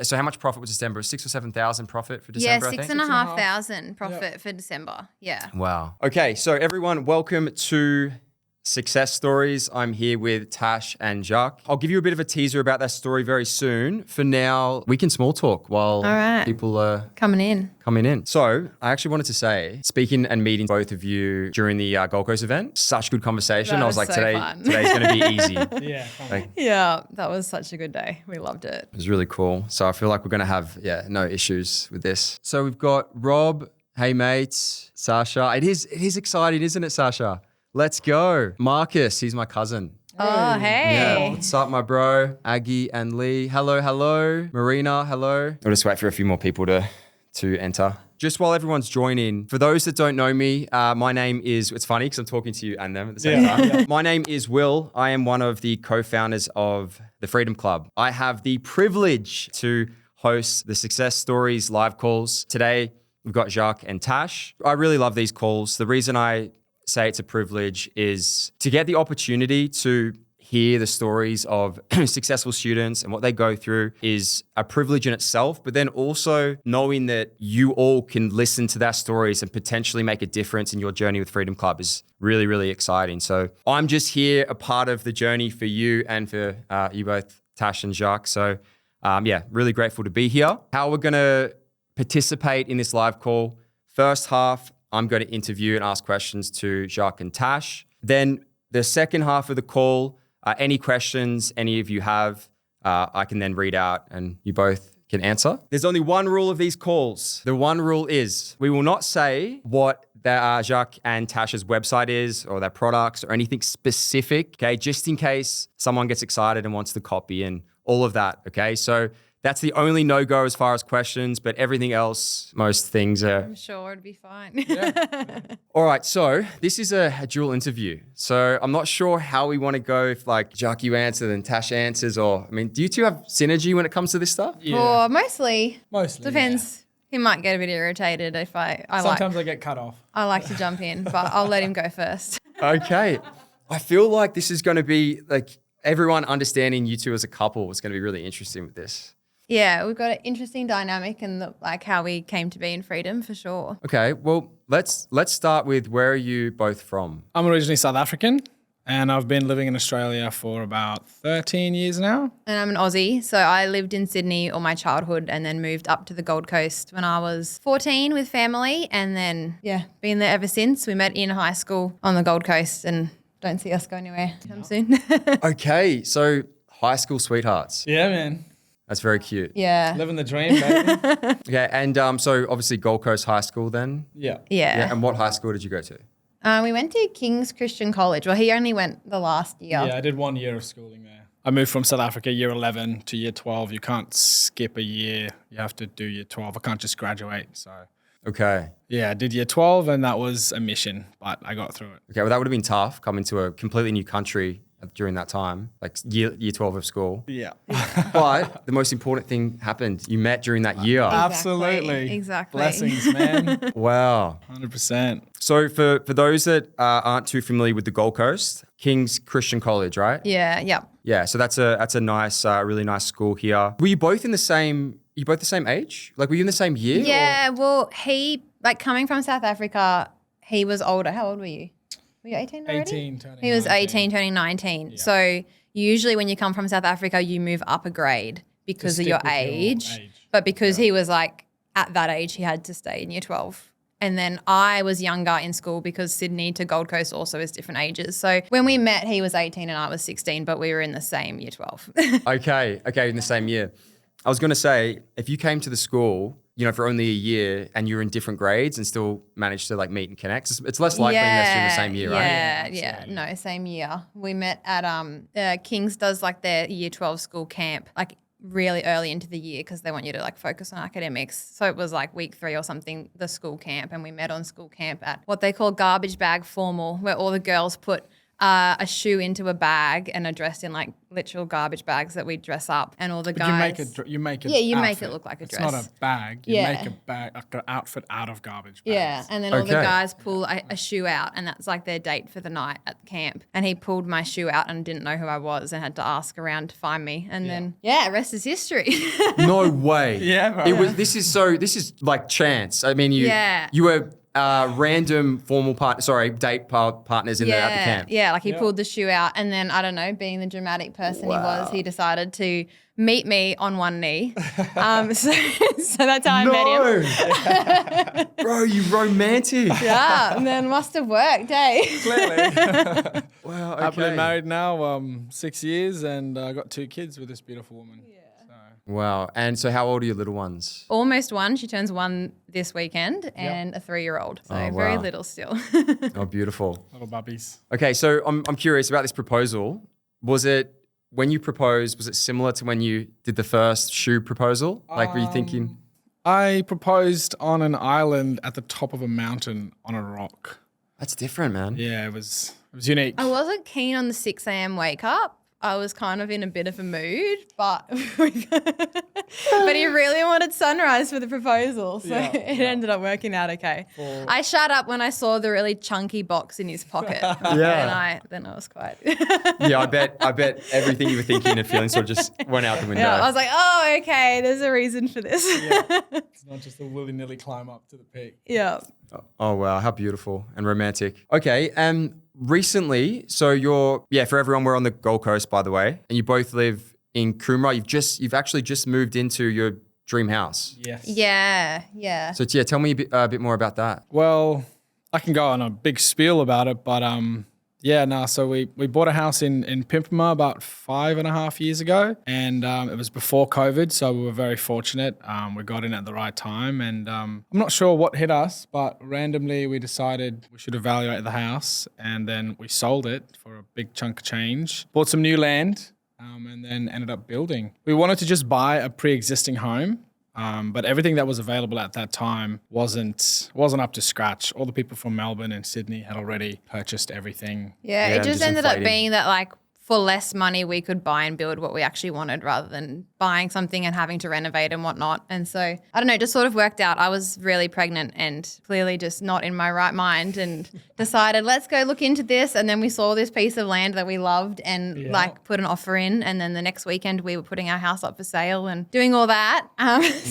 So how much profit was December? 6,000 or 7,000 profit for December, Yeah, I think? 6,500 profit for December. Yeah. Wow. Okay, so everyone, welcome to Success Stories. I'm here with Tash and Jacques. I'll give you a bit of a teaser about that story very soon. For now, we can small talk while people are coming in. So I actually wanted to say, speaking and meeting both of you during the Gold Coast event, such good conversation. I was like, today's going to be easy. Yeah, that was such a good day. We loved it. It was really cool. So I feel like we're going to have, no issues with this. So we've got Rob, hey mates, Sasha. It is exciting, isn't it, Sasha? Let's go. Marcus, he's my cousin. Oh, hey. Yeah. What's up, my bro? Aggie and Lee. Hello. Marina, hello. I'll just wait for a few more people to enter. Just while everyone's joining, for those that don't know me, my name is, it's funny because I'm talking to you and them at the same time. Yeah. My name is Will. I am one of the co-founders of the Freedom Club. I have the privilege to host the Success Stories live calls. Today, we've got Jacques and Tash. I really love these calls. The reason I say it's a privilege is to get the opportunity to hear the stories of successful students and what they go through is a privilege in itself, but then also knowing that you all can listen to their stories and potentially make a difference in your journey with Freedom Club is really, really exciting. So I'm just here, a part of the journey for you and for you both, Tash and Jacques. So really grateful to be here. How we're gonna participate in this live call. First half, I'm going to interview and ask questions to Jacques and Tash. Then the second half of the call, any questions any of you have, I can then read out and you both can answer. There's only one rule of these calls. The one rule is we will not say what Jacques and Tash's website is or their products or anything specific, okay? Just in case someone gets excited and wants to copy and all of that, okay? So that's the only no-go as far as questions, but everything else, most things are... I'm sure it'd be fine. All right, so this is a dual interview. So I'm not sure how we want to go if like Jacques you answer and Tash answers do you two have synergy when it comes to this stuff? Yeah. Or mostly. Depends. He might get a bit irritated if Sometimes I get cut off. I like to jump in, but I'll let him go first. Okay. I feel like this is going to be like everyone understanding you two as a couple is going to be really interesting with this. Yeah, we've got an interesting dynamic and how we came to be in Freedom for sure. Okay, well, let's start with where are you both from? I'm originally South African and I've been living in Australia for about 13 years now. And I'm an Aussie, so I lived in Sydney all my childhood and then moved up to the Gold Coast when I was 14 with family and then, been there ever since. We met in high school on the Gold Coast and don't see us go anywhere anytime soon. Okay, so high school sweethearts. Yeah, man. That's very cute. Yeah. Living the dream, baby. Okay, and so obviously Gold Coast High School then? Yeah. And what high school did you go to? We went to King's Christian College. Well, he only went the last year. Yeah, I did 1 year of schooling there. I moved from South Africa year 11 to year 12. You can't skip a year. You have to do year 12. I can't just graduate, so... Okay. Yeah, I did year 12 and that was a mission, but I got through it. Okay, well that would have been tough coming to a completely new country during that time, like year 12 of school. Yeah. But the most important thing happened. You met during that year. Absolutely. Exactly. Blessings, man. Wow. 100%. So for those that aren't too familiar with the Gold Coast, King's Christian College, right? Yeah. Yeah, so that's a nice, really nice school here. Were you both the same age? Like, were you in the same year? Yeah, well, he, coming from South Africa, he was older. How old were you? Were you 18 already? 18, turning He was 19. 18, turning 19. Yeah. So usually when you come from South Africa, you move up a grade because of your age. But because he was at that age, he had to stay in year 12. And then I was younger in school because Sydney to Gold Coast also is different ages. So when we met, he was 18 and I was 16, but we were in the same year 12. Okay, in the same year. I was going to say, if you came to the school, for only a year and you're in different grades and still managed to meet and connect, it's less likely unless you're in the same year, right? Yeah. No, same year. We met at King's does their year 12 school camp, really early into the year because they want you to focus on academics. So it was week 3 or something, the school camp, and we met on school camp at what they call garbage bag formal, where all the girls put a shoe into a bag and are dressed in like literal garbage bags that we dress up, and all the guys. You make it. Yeah, you outfit. make it look like a dress. It's not a bag. You make a bag, like an outfit out of garbage bags. Yeah, and then all the guys pull a shoe out, and that's like their date for the night at the camp. And he pulled my shoe out and didn't know who I was and had to ask around to find me. And then rest is history. No way. Yeah, bro. This is like chance. I mean, you were random date partners at the camp. Yeah, like he pulled the shoe out, and then I don't know, being the dramatic person he was, he decided to meet me on one knee. So that's how I met him. Bro, you romantic. Yeah, and then must have worked, eh? Clearly. Wow, okay. I've been married now 6 years, and I got 2 kids with this beautiful woman. Yeah. Wow. And so how old are your little ones? Almost 1. She turns 1 this weekend, and a 3-year-old. So very little still. Oh, beautiful. Little bubbies. Okay, so I'm curious about this proposal. Was it, when you proposed, was it similar to when you did the first shoe proposal? Like, were you thinking? I proposed on an island at the top of a mountain on a rock. That's different, man. Yeah, it was unique. I wasn't keen on the 6 a.m. wake up. I was kind of in a bit of a mood, but but he really wanted sunrise for the proposal, so it ended up working out okay. I shut up when I saw the really chunky box in his pocket. And then I was quite. Yeah, I bet everything you were thinking and feeling sort of just went out the window. Yeah, I was like, oh, okay, there's a reason for this. It's not just a willy-nilly climb up to the peak. Yeah. Oh, wow, how beautiful and romantic. Okay, recently, so for everyone, we're on the Gold Coast, by the way, and you both live in Coomera. You've actually just moved into your dream house. Yes. Yeah. So tell me a bit more about that. Well, I can go on a big spiel about it, but so we bought a house in Pimpama about 5.5 years ago, and it was before COVID, so we were very fortunate. We got in at the right time, and I'm not sure what hit us, but randomly we decided we should evaluate the house, and then we sold it for a big chunk of change, bought some new land, and then ended up building. We wanted to just buy a pre-existing home. But everything that was available at that time wasn't up to scratch. All the people from Melbourne and Sydney had already purchased everything. Yeah, it just ended up being that like for less money we could buy and build what we actually wanted rather than buying something and having to renovate and whatnot. And so, I don't know, it just sort of worked out. I was really pregnant and clearly just not in my right mind and decided, let's go look into this. And then we saw this piece of land that we loved and put an offer in. And then the next weekend we were putting our house up for sale and doing all that.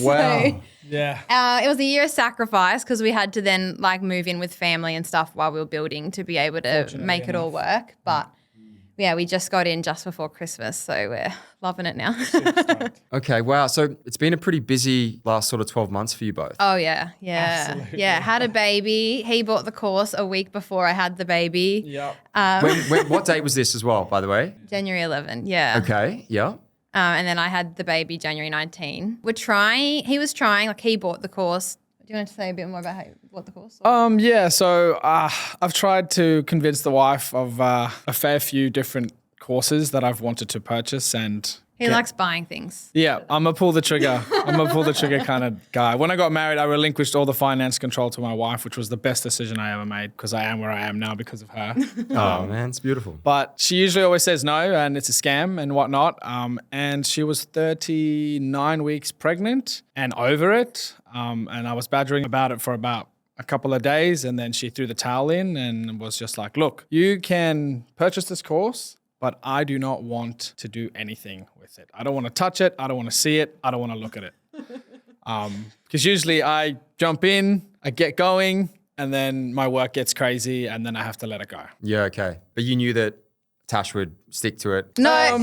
Wow. It was a year of sacrifice because we had to then like move in with family and stuff while we were building to be able to make it all work. But we just got in just before Christmas, so we're loving it now. Okay, wow. So it's been a pretty busy last sort of 12 months for you both. Oh, yeah. Absolutely. Yeah, had a baby. He bought the course a week before I had the baby. Yep. What date was this as well, by the way? January 11, yeah. Okay, yeah. And then I had the baby January 19. He was trying, like he bought the course. Do you want to say a bit more about how you bought the course? So I've tried to convince the wife of a fair few different courses that I've wanted to purchase, and he likes buying things. Yeah, I'm a pull the trigger kind of guy. When I got married, I relinquished all the finance control to my wife, which was the best decision I ever made because I am where I am now because of her. Oh man, it's beautiful. But she usually always says no, and it's a scam and whatnot. And she was 39 weeks pregnant and over it. And I was badgering about it for about a couple of days, and then she threw the towel in and was just like, look, you can purchase this course, but I do not want to do anything with it. I don't want to touch it. I don't want to see it. I don't want to look at it. Because usually I jump in, I get going, and then my work gets crazy, and then I have to let it go. Yeah, okay. But you knew that Tash would stick to it. No,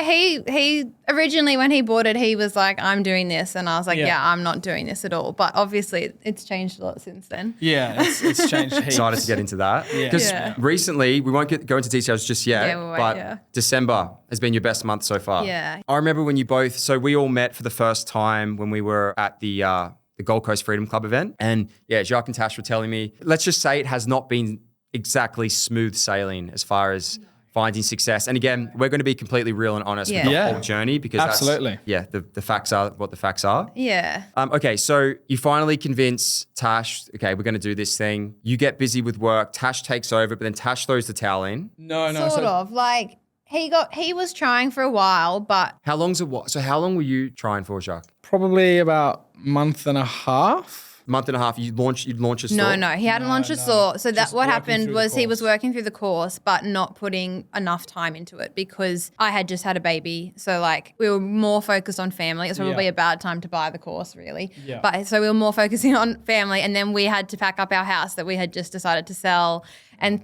he originally when he bought it, he was like, I'm doing this. And I was like, yeah, I'm not doing this at all. But obviously it's changed a lot since then. Yeah, it's changed heaps. Excited to get into that. Because recently, we won't go into details just yet, December has been your best month so far. Yeah. I remember when we all met for the first time when we were at the Gold Coast Freedom Club event. And Jacques and Tash were telling me, let's just say it has not been exactly smooth sailing as far as finding success. And again, we're going to be completely real and honest with the whole journey because absolutely. The facts are what the facts are. Yeah. Okay, so you finally convince Tash, okay, we're going to do this thing. You get busy with work. Tash takes over, but then Tash throws the towel in. No. Sort of. Like, he was trying for a while, but... How long were you trying for, Jacques? Probably about month and a half. Month and a half, you'd launch a store? No, he hadn't launched a store. So that what happened was he was working through the course, but not putting enough time into it because I had just had a baby. So like we were more focused on family. It's probably a bad time to buy the course really. Yeah. But so we were more focusing on family, and then we had to pack up our house that we had just decided to sell, and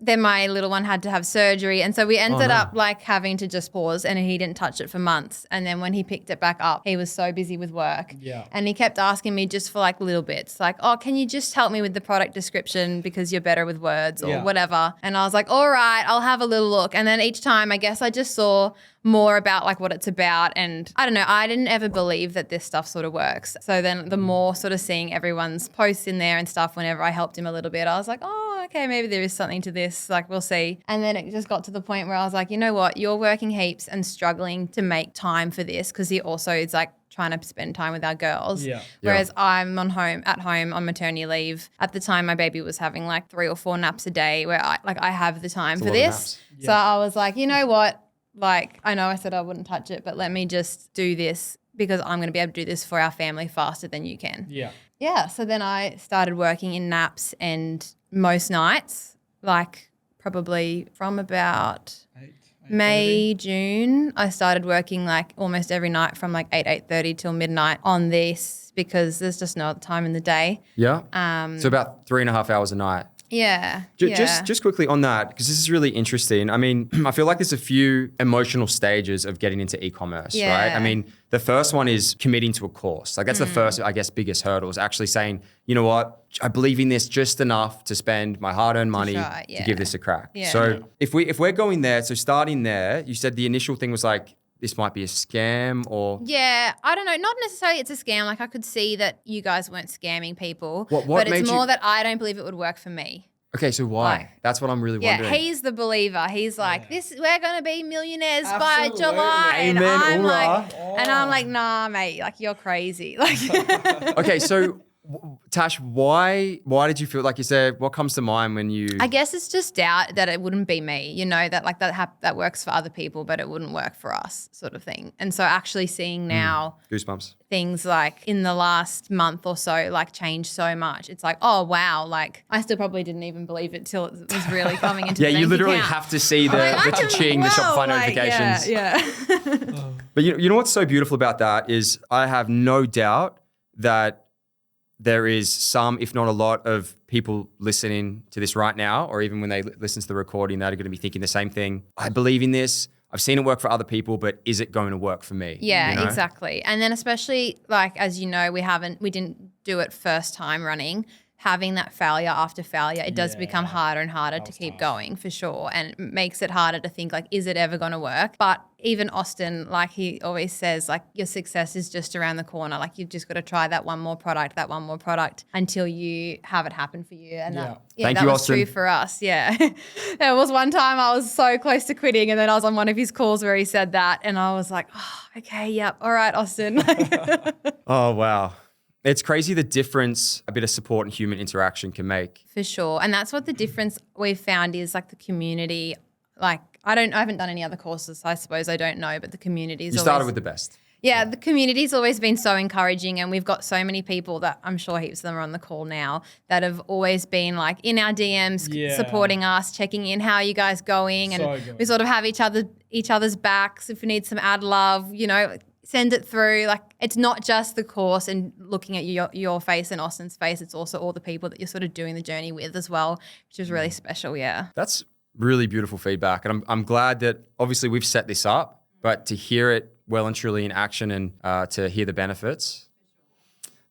then my little one had to have surgery. And so we ended up like having to just pause, and he didn't touch it for months. And then when he picked it back up, he was so busy with work. Yeah. And he kept asking me just for like little bits like, oh, can you just help me with the product description because you're better with words or whatever. And I was like, all right, I'll have a little look. And then each time I guess I just saw more about like what it's about. And I don't know, I didn't ever believe that this stuff sort of works. So then the more sort of seeing everyone's posts in there and stuff, whenever I helped him a little bit, I was like, oh, okay, maybe there is something to this. Like, we'll see. And then it just got to the point where I was like, you know what? You're working heaps and struggling to make time for this because he also is like trying to spend time with our girls. Yeah. Whereas I'm at home on maternity leave. At the time, my baby was having like 3 or 4 naps a day where I have the time for this. So I was like, you know what? Like, I know I said I wouldn't touch it, but let me just do this because I'm going to be able to do this for our family faster than you can. Yeah. Yeah. So then I started working in naps, and most nights, like probably from about May, June, I started working like almost every night from like 8:30 till midnight on this because there's just no other time in the day. Yeah. So about 3.5 hours a night. Yeah. Just quickly on that, because this is really interesting. I mean, I feel like there's a few emotional stages of getting into e-commerce, right? I mean, the first one is committing to a course. Like that's the first, I guess, biggest hurdle is actually saying, you know what, I believe in this just enough to spend my hard-earned money to give this a crack. Yeah. So if we're going there, so starting there, you said the initial thing was like, this might be a scam or... Yeah, I don't know. Not necessarily it's a scam. Like I could see that you guys weren't scamming people. What but it's more that I don't believe it would work for me. Okay, so why? Like, that's what I'm really wondering. Yeah, he's the believer. He's like, we're gonna be millionaires by July. Amen, and I'm like, nah, mate, like you're crazy. Like Okay, so Tash, why did you feel like you said, what comes to mind when you... I guess it's just doubt that it wouldn't be me, you know, that like that works for other people, but it wouldn't work for us sort of thing. And so actually seeing now... Goosebumps. Things like in the last month or so, like changed so much. It's like, oh, wow. Like I still probably didn't even believe it till it was really coming into the you literally account. have to see the cha-ching, the Shopify notifications. Yeah. But you know what's so beautiful about that is I have no doubt that there is some, if not a lot, of people listening to this right now, or even when they listen to the recording, that are going to be thinking the same thing. I believe in this. I've seen it work for other people, but is it going to work for me? Yeah, you know? exactly. And then especially like, as you know, we didn't do it first time running. Having that failure after failure, it does become harder and harder to keep going for sure. And it makes it harder to think like, is it ever going to work? But even Austin, like he always says, like your success is just around the corner. Like you've just got to try that one more product until you have it happen for you. And that was Austin. true for us. Yeah. There was one time I was so close to quitting, and then I was on one of his calls where he said that, and I was like, oh, okay, yep. All right, Austin. Oh, wow. It's crazy the difference a bit of support and human interaction can make. For sure. And that's what the difference we've found is like the community. Like I haven't done any other courses, so I suppose I don't know, but the community's You started with the best. Yeah, the community's always been so encouraging, and we've got so many people that I'm sure heaps of them are on the call now that have always been like in our DMs supporting us, checking in, how are you guys going? And we sort of have each other's backs. If we need some ad love, you know, send it through. Like it's not just the course and looking at your face and Austin's face. It's also all the people that you're sort of doing the journey with as well, which is really special. Yeah. That's really beautiful feedback. And I'm glad that obviously we've set this up, but to hear it well and truly in action and to hear the benefits,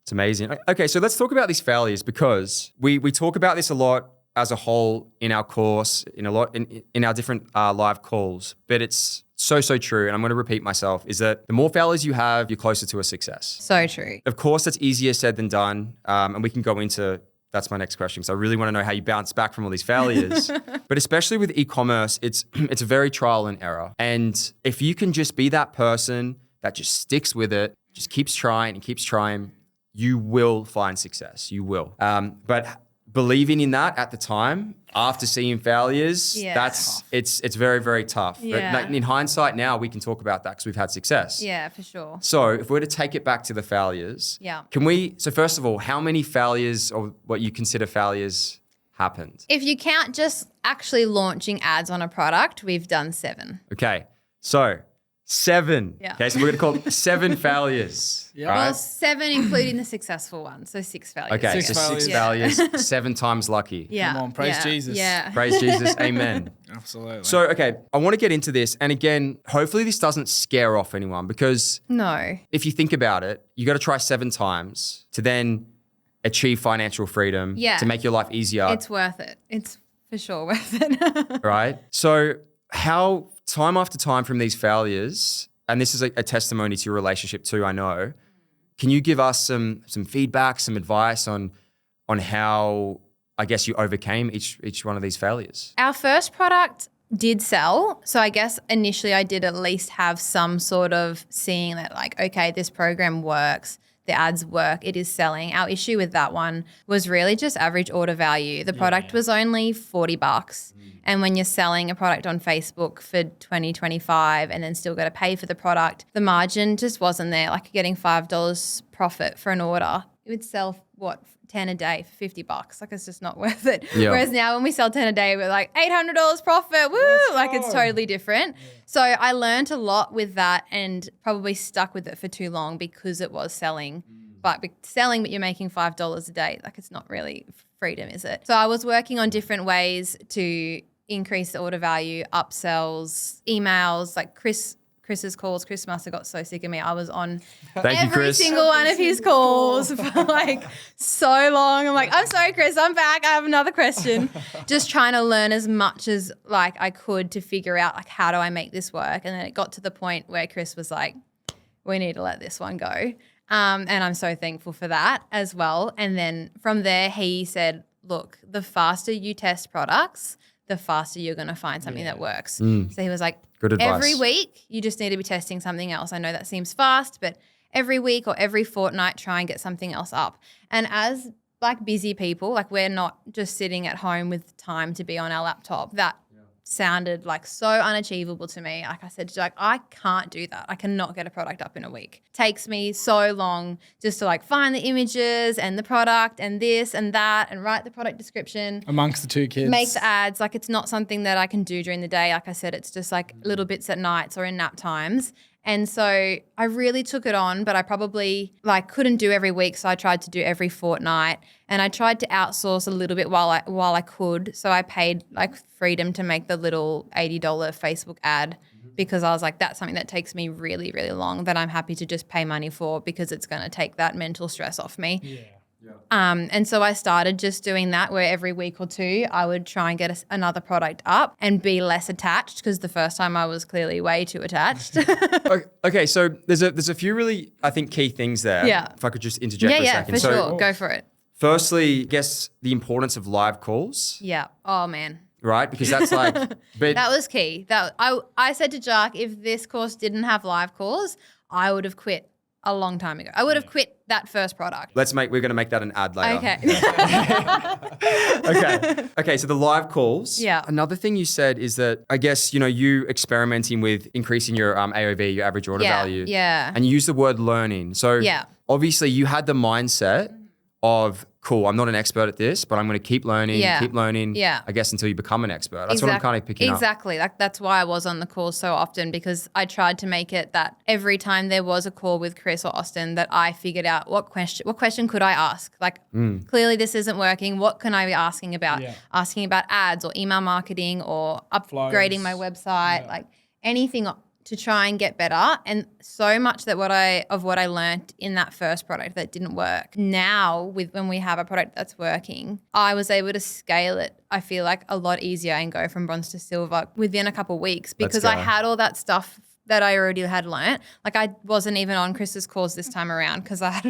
it's amazing. Okay, so let's talk about these failures because we talk about this a lot as a whole in our course, in our different live calls, but it's so true, and I'm going to repeat myself, is that the more failures you have, you're closer to a success. So true. Of course, that's easier said than done, and we can go into That's my next question. So I really want to know how you bounce back from all these failures. But especially with e-commerce, it's a very trial and error. And if you can just be that person that just sticks with it, just keeps trying and keeps trying, you will find success. You will. But believing in that at the time, after seeing failures, it's very, very tough. Yeah. But in hindsight now, we can talk about that because we've had success. Yeah, for sure. So if we're to take it back to the failures, so first of all, how many failures or what you consider failures happened? If you count just actually launching ads on a product, we've done 7. Okay, so 7. Yeah. Okay, so we're going to call it 7 failures. Yeah. Right? Well, 7 including the successful one, so 6 failures. Okay, Six so 6 failures, 7 times lucky. Yeah. Come on, praise Jesus. Yeah. Praise Jesus, amen. Absolutely. So, okay, I want to get into this. And again, hopefully this doesn't scare off anyone because No. if you think about it, you got to try 7 times to then achieve financial freedom, to make your life easier. It's worth it. It's for sure worth it. Right? So how time after time from these failures, and this is a testimony to your relationship too, I know, can you give us some feedback, some advice on how, I guess, you overcame each one of these failures? Our first product did sell. So I guess initially I did at least have some sort of seeing that like, okay, this program works. The ads work, it is selling. Our issue with that one was really just average order value. The product was only $40. And when you're selling a product on Facebook for $20, $25 and then still got to pay for the product, the margin just wasn't there. Like getting $5 profit for an order, it would sell, 10 a day for $50. Like it's just not worth it. Yeah. Whereas now when we sell 10 a day, we're like $800 profit. Woo! Like it's totally different. So I learned a lot with that and probably stuck with it for too long because it was selling. But you're making $5 a day. Like it's not really freedom, is it? So I was working on different ways to increase the order value, upsells, emails, like Chris's calls. Chris must have got so sick of me. I was on every single one of his calls for like so long. I'm like, I'm sorry, Chris, I'm back. I have another question. Just trying to learn as much as like I could to figure out like how do I make this work. And then it got to the point where Chris was like, we need to let this one go. And I'm so thankful for that as well. And then from there, he said, look, the faster you test products, the faster you're going to find something that works. So he was like, good advice. Every week you just need to be testing something else. I know that seems fast, but every week or every fortnight, try and get something else up. And as like busy people, like we're not just sitting at home with time to be on our laptop. That sounded like so unachievable to me. Like I said to Jack, I can't do that. I cannot get a product up in a week. Takes me so long just to like find the images and the product and this and that and write the product description. Amongst the 2 kids. Make the ads. Like it's not something that I can do during the day. Like I said, it's just like little bits at nights or in nap times. And so I really took it on, but I probably like couldn't do every week. So I tried to do every fortnight and I tried to outsource a little bit while I could. So I paid like freedom to make the little $80 Facebook ad because I was like, that's something that takes me really, really long that I'm happy to just pay money for because it's going to take that mental stress off me. Yeah. And so I started just doing that where every week or 2 I would try and get another product up and be less attached because the first time I was clearly way too attached. Okay, so there's a few really, I think, key things there. Yeah. If I could just interject for a second. For sure. Go for it. Firstly, I guess the importance of live calls. Yeah. Oh, man. Right? Because that's like... but that was key. I said to Jacques, if this course didn't have live calls, I would have quit a long time ago. I would have quit that first product. we're going to make that an ad later. Okay. Okay, so the live calls. Yeah. Another thing you said is that, I guess, you experimenting with increasing your AOV, your average order value. Yeah. And you use the word learning. So obviously you had the mindset of, cool, I'm not an expert at this, but I'm going to keep learning, I guess, until you become an expert. That's what I'm kind of picking up. Exactly. That's why I was on the call so often because I tried to make it that every time there was a call with Chris or Austin that I figured out what question could I ask? Like, clearly this isn't working. What can I be asking about? Yeah. Asking about ads or email marketing or upgrading my website, like anything to try and get better. And so much that what I learned in that first product that didn't work. Now when we have a product that's working, I was able to scale it, I feel like, a lot easier and go from bronze to silver within a couple of weeks because I had all that stuff that I already had learnt. Like I wasn't even on Chris's course this time around because I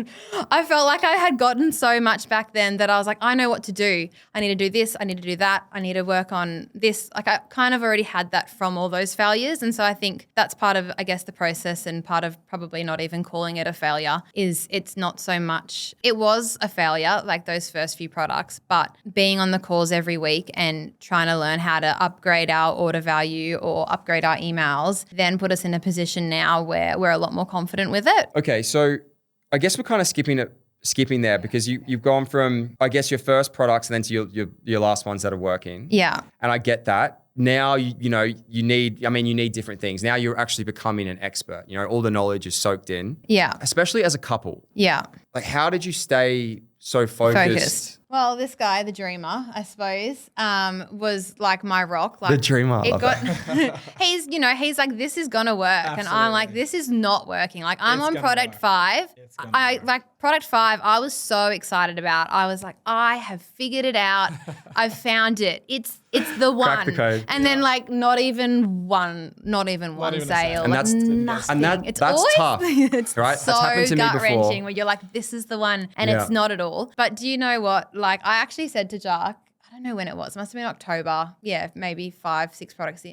felt like I had gotten so much back then that I was like, I know what to do. I need to do this. I need to do that. I need to work on this. Like I kind of already had that from all those failures. And so I think that's part of, I guess, the process and part of probably not even calling it a failure is it's not so much, it was a failure, like those first few products, but being on the calls every week and trying to learn how to upgrade our order value or upgrade our emails then put us in a position now where we're a lot more confident with it. Okay, so I guess we're kind of skipping there because you've gone from, I guess, your first products and then to your last ones that are working. Yeah. And I get that. Now, you need different things. Now you're actually becoming an expert. You know, all the knowledge is soaked in. Yeah. Especially as a couple. Yeah. Like, how did you stay so focused? Well, this guy, the dreamer, I suppose, was like my rock. Like The dreamer. He's like, this is gonna work, Absolutely. and I'm like, this is not working. Like I'm It's on gonna product work. 5. It's gonna I work. like product 5. I was so excited about. I was like, I have figured it out. I've found it. It's the one. Crack the code. And then like not even one even a sale. sale. And Like that's- nothing. and it's that's always, tough, It's right? so That's happened to me gut before. wrenching where you're like, this is the one, and Yeah. it's not at all. But do you know what? Like I actually said to Jacques, I don't know when it was. It must have been October. Yeah, maybe 5 products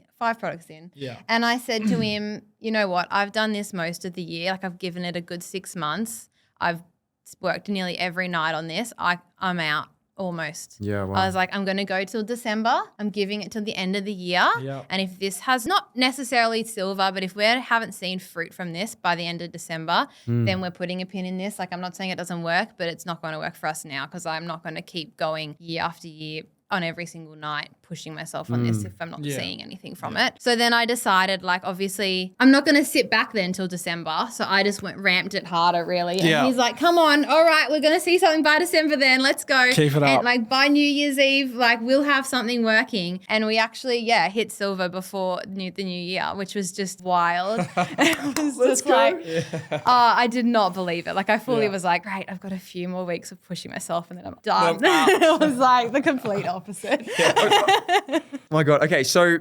in. Yeah. And I said to him, you know what? I've done this most of the year. Like I've given it a good 6 months. I've worked nearly every night on this. I'm out almost. Yeah, wow. I was like, I'm going to go till December. I'm giving it till the end of the year. Yeah. And if this has not necessarily silver, but if we haven't seen fruit from this by the end of December, then we're putting a pin in this. Like I'm not saying it doesn't work, but it's not going to work for us now because I'm not going to keep going year after year on every single night pushing myself on this if I'm not Yeah. seeing anything from it. So then I decided, like, obviously I'm not going to sit back then till December. So I just ramped it harder really. And Yeah. he's like, come on, all right, we're going to see something by December then. Let's go. Keep it up. And like by New Year's Eve, like we'll have something working. And we actually, hit silver before the new year, which was just wild. It was just like, I did not believe it. Like I fully Yeah. was like, great, I've got a few more weeks of pushing myself and then I'm done. It was like the complete opposite. Oh my God. Okay, so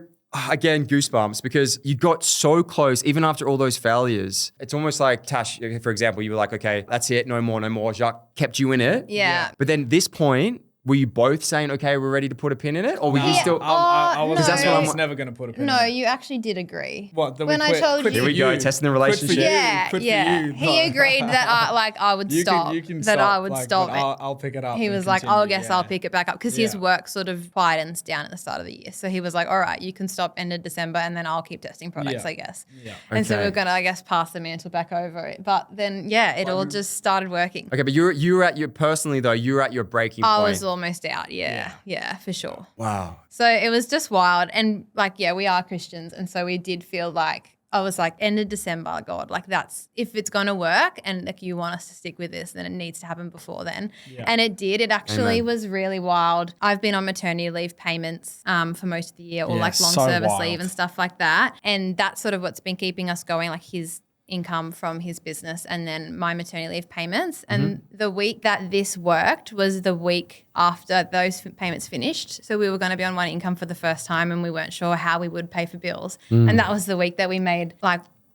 again, goosebumps because you got so close even after all those failures. It's almost like Tash, for example, you were like, okay, that's it, no more. Jacques kept you in it. Yeah. But then this point, were you both saying, okay, we're ready to put a pin in it? Or were you Yeah. still... I was, no. that's what I I'm- was never going to put a pin No, in it. you actually did agree. What, that we when I quit- told quit you. Here we go, testing the Quit for relationship. you. Yeah, Quit for yeah. you. He No. agreed that I would stop. You can that stop, I would like, stop. but I'll pick it up. He and was like, continue, I guess I'll pick it back up because his Yeah. work sort of quietens down at the start of the year. So he was like, all right, you can stop end of December and then I'll keep testing products, Yeah. I guess. Yeah. And so Okay. we're going to, I guess, pass the mantle back over it. But then, it all just started working. Okay, but you were at your, personally though, you were at your breaking I point. was almost out. Yeah, for sure. Wow. So it was just wild. And like, we are Christians. And so we did feel like, I was like, end of December, God, like that's, if it's going to work and like you want us to stick with this, then it needs to happen before then. Yeah. And it did. It actually Amen. was really wild. I've been on maternity leave payments for most of the year or Yeah, like long so service wild. leave and stuff like that. And that's sort of what's been keeping us going, like his income from his business and then my maternity leave payments. And the week that this worked was the week after those payments finished. So we were going to be on one income for the first time and we weren't sure how we would pay for bills. And that was the week that we made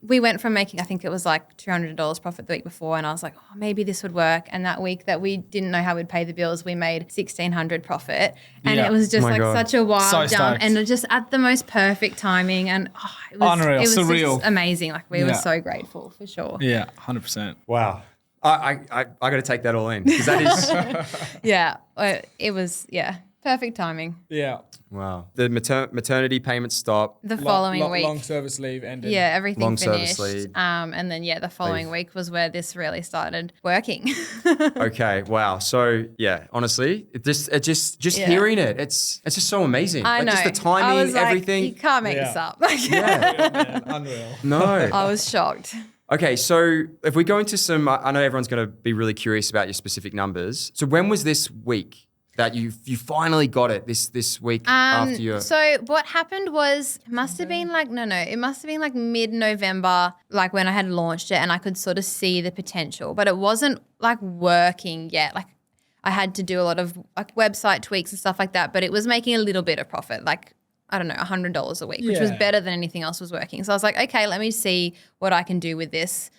we went from making, I think it was like $200 profit the week before, and I was like, oh, maybe this would work. And that week that we didn't know how we'd pay the bills, we made $1,600 profit. And Yeah. it was just Oh my like God. such a wild So jump stoked. and just at the most perfect timing. And it was, Unreal, it was surreal. just amazing. Like we were Yeah. so grateful for sure. Yeah, 100%. Wow. I got to take that all in because that is... Yeah. It was, perfect timing. Yeah. Wow. The maternity payments stop. The following week. Long service leave ended. Yeah, everything Long finished. service leave. And then, the following week was where this really started working. Okay. Wow. So yeah, honestly, it just Yeah. hearing it, it's just so amazing. I Like, know. just the I timing, was like, everything. You can't make Yeah. this up. Yeah. Man, unreal. No. I was shocked. Okay, so if we go into some, I know everyone's going to be really curious about your specific numbers. So when was this week that you finally got it? This week after your... So what happened was, it must have been like mid-November, like when I had launched it and I could sort of see the potential, but it wasn't like working yet. Like I had to do a lot of like website tweaks and stuff like that, but it was making a little bit of profit, like I don't know, $100 a week, which was better than anything else was working. So I was like, okay, let me see what I can do with this.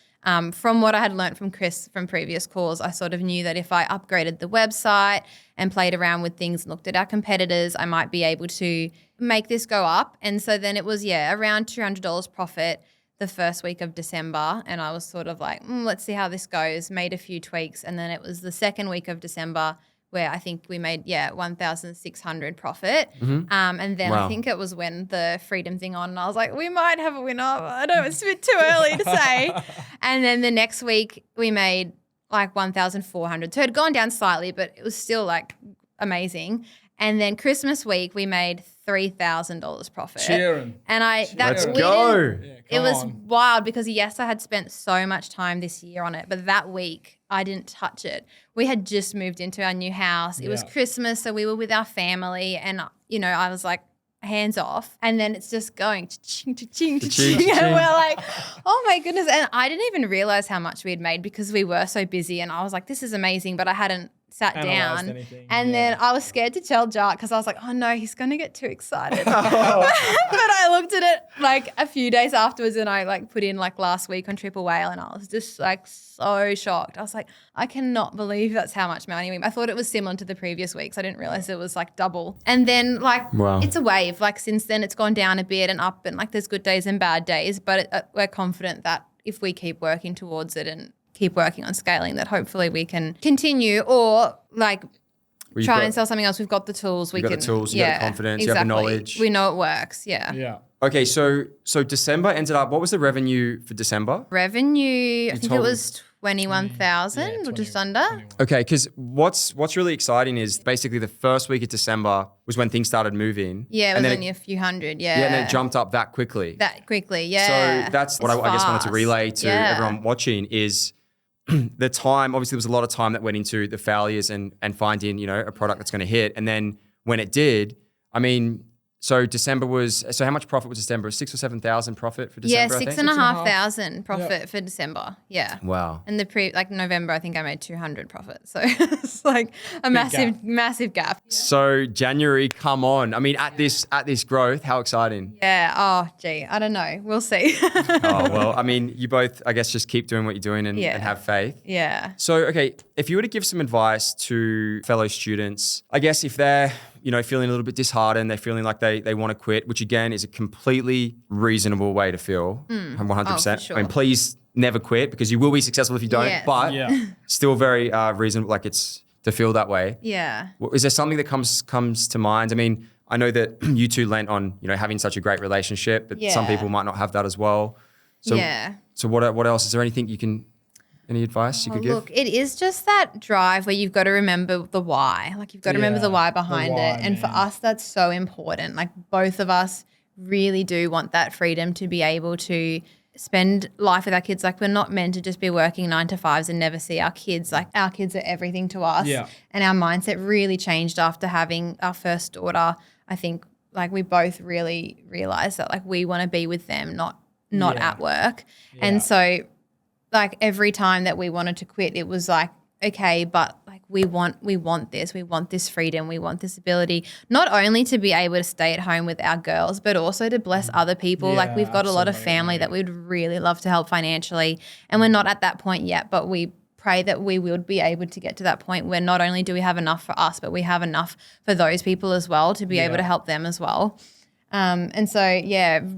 From what I had learned from Chris from previous calls, I sort of knew that if I upgraded the website and played around with things and looked at our competitors, I might be able to make this go up. And so then it was, around $200 profit the first week of December. And I was sort of like, let's see how this goes, made a few tweaks. And then it was the second week of December where I think we made, 1,600 profit. And then I think it was when the freedom thing on and I was like, we might have a winner. I know it's a bit too early to say. And then the next week we made like 1,400. So it had gone down slightly, but it was still like amazing. And then Christmas week we made $3,000 profit. Cheering. And Let's go. It was wild because yes, I had spent so much time this year on it, but that week I didn't touch it. We had just moved into our new house. It was Christmas, so we were with our family, and I was like, hands off. And then it's just going cha-ching, cha-ching, cha-ching. And we're like, oh my goodness. And I didn't even realize how much we had made because we were so busy. And I was like, this is amazing, but I hadn't sat down. And then I was scared to tell Jacques because I was like, oh no, he's going to get too excited. But I looked at it like a few days afterwards and I like put in like last week on Triple Whale and I was just like so shocked. I was like, I cannot believe that's how much money we made. I thought it was similar to the previous weeks. I didn't realize it was like double. And then like it's a wave. Like since then it's gone down a bit and up and like there's good days and bad days. But we're confident that if we keep working towards it and keep working on scaling that hopefully we can continue or like try and sell something else. We've got the tools. You've got the tools, you got the confidence, you have the knowledge. We know it works, Yeah. Okay, so December ended up, what was the revenue for December? Revenue, I think it was 21,000 or just under. 21. Okay, because what's really exciting is basically the first week of December was when things started moving. Yeah, it was only a few hundred, Yeah, and then it jumped up that quickly. Yeah. So that's what I guess wanted to relay to everyone watching is the time, obviously there was a lot of time that went into the failures and finding, a product that's going to hit. And then when it did, I mean, so December was, so how much profit was December? 6,000 or 7,000 profit for December, I think? 6,500 profit for December. Yeah. Wow. And November, I think I made 200 profit. So it's like a massive gap. So January, come on. I mean, at this growth, how exciting. Yeah. Oh, gee, I don't know. We'll see. Oh, well, I mean, you both, I guess, just keep doing what you're doing and have faith. Yeah. So, okay, if you were to give some advice to fellow students, I guess if they're, feeling a little bit disheartened, they're feeling like they want to quit, which again is a completely reasonable way to feel, 100%. Oh, for sure. I mean, please never quit because you will be successful if you don't, but still very reasonable, like it's to feel that way. Yeah. Is there something that comes to mind? I mean, I know that you two lent on, having such a great relationship, but some people might not have that as well. So, So what else? Is there anything any advice you could give? Look, it is just that drive where you've got to remember the why. Like you've got to remember the why behind it. And for us, that's so important. Like both of us really do want that freedom to be able to spend life with our kids. Like we're not meant to just be working 9 to 5s and never see our kids. Like our kids are everything to us. Yeah. And our mindset really changed after having our first daughter. I think like we both really realized that like we want to be with them, not at work. Yeah. And so like every time that we wanted to quit, it was like, okay, but like we want this freedom, we want this ability, not only to be able to stay at home with our girls, but also to bless other people. Like we've got a lot of family that we'd really love to help financially, and we're not at that point yet, but we pray that we will be able to get to that point where not only do we have enough for us, but we have enough for those people as well to be able to help them as well. And so,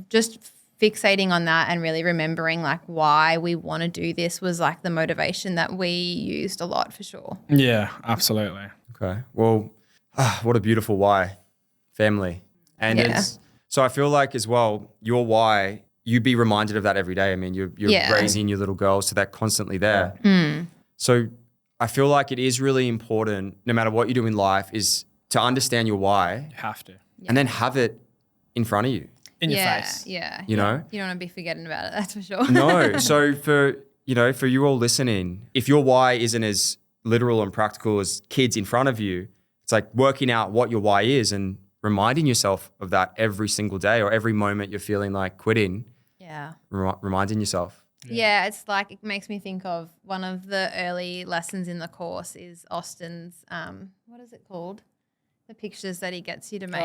just fixating on that and really remembering like why we want to do this was like the motivation that we used a lot for sure. Yeah, absolutely. Okay. Well, what a beautiful why, family. And so I feel like as well, your why, you be reminded of that every day. I mean, you're raising your little girls, so they're constantly there. So I feel like it is really important, no matter what you do in life, is to understand your why. You have to. And then have it in front of you. In your face. Yeah. You know? You don't want to be forgetting about it, that's for sure. No. So for you all listening, if your why isn't as literal and practical as kids in front of you, it's like working out what your why is and reminding yourself of that every single day or every moment you're feeling like quitting. Yeah. Reminding yourself. Yeah, it's like it makes me think of one of the early lessons in the course is Austin's, what is it called? The pictures that he gets you to make.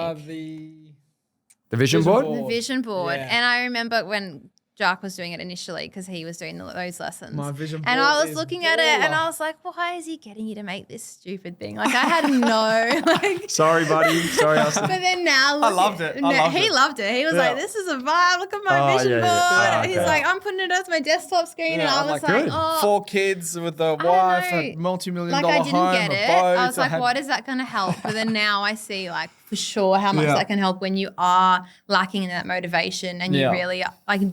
The vision board? The vision board. Yeah. And I remember when Jacques was doing it initially because he was doing those lessons. My vision and board I was is looking at it and I was like, why is he getting you to make this stupid thing? Like I had no Sorry, buddy. Sorry, Austin. But then now I loved it. He loved it. He was like, this is a vibe. Look at my vision board. Oh, He's like, I'm putting it as my desktop screen. And I was like, oh. 4 kids with a wife, a multi-million dollar I home, didn't get it. a boat. I was like, what is that going to help? But then now I see like for sure how much that can help when you are lacking in that motivation and you really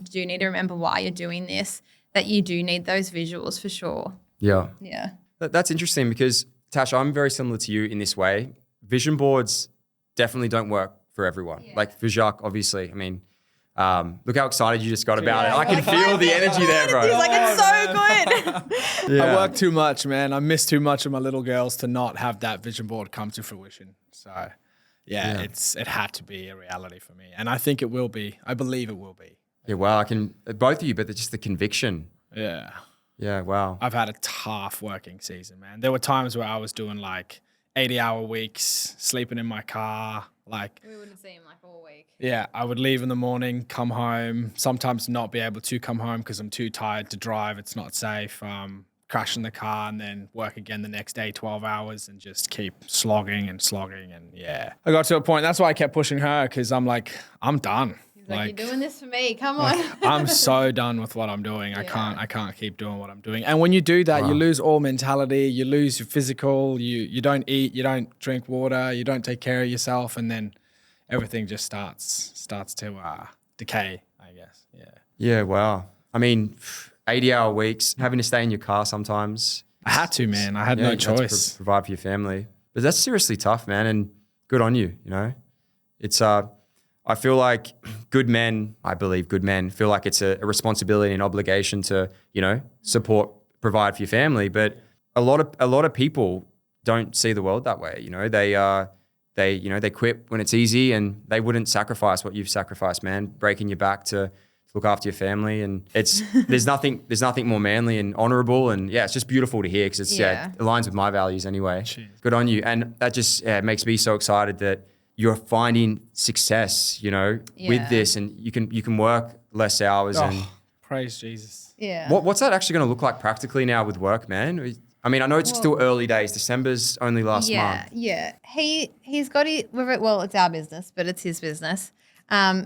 do need to remember why you're doing this, that you do need those visuals for sure. Yeah. Yeah. That's interesting because, Tash, I'm very similar to you in this way. Vision boards definitely don't work for everyone. Yeah. Like for Jacques, obviously. I mean, look how excited you just got about it. I can feel the energy there, bro. He's like, it's so good. I work too much, man. I miss too much of my little girls to not have that vision board come to fruition. So, it had to be a reality for me. And I think it will be. I believe it will be. Yeah, wow. I can, both of you, but just the conviction. Yeah. Yeah, wow. I've had a tough working season, man. There were times where I was doing like 80-hour weeks, sleeping in my car. Like we wouldn't see him like all week. Yeah, I would leave in the morning, come home, sometimes not be able to come home because I'm too tired to drive. It's not safe. Crash in the car and then work again the next day, 12 hours and just keep slogging. And I got to a point, that's why I kept pushing her because I'm like, I'm done. Like, you're doing this for me. Come on. I'm so done with what I'm doing. I can't keep doing what I'm doing. And when you do that, you lose all mentality. You lose your physical. You don't eat. You don't drink water. You don't take care of yourself. And then everything just starts to decay, I guess. Yeah. Yeah. Wow. I mean, 80-hour weeks, having to stay in your car sometimes. I had to, man. I had no choice. Provide for your family. But that's seriously tough, man. And good on you. You know, it's I feel like I believe good men feel like it's a responsibility and obligation to, support, provide for your family. But a lot of people don't see the world that way. You know, they quit when it's easy and they wouldn't sacrifice what you've sacrificed, man, breaking your back to look after your family. And there's nothing more manly and honorable. And it's just beautiful to hear because it aligns with my values anyway. Jeez. Good on you. And that just makes me so excited that you're finding success, with this, and you can work less hours. And praise Jesus. Yeah. What's that actually going to look like practically now with work, man? I mean, I know it's still early days. December's only last month. Yeah. He's got it. Well, it's our business, but it's his business.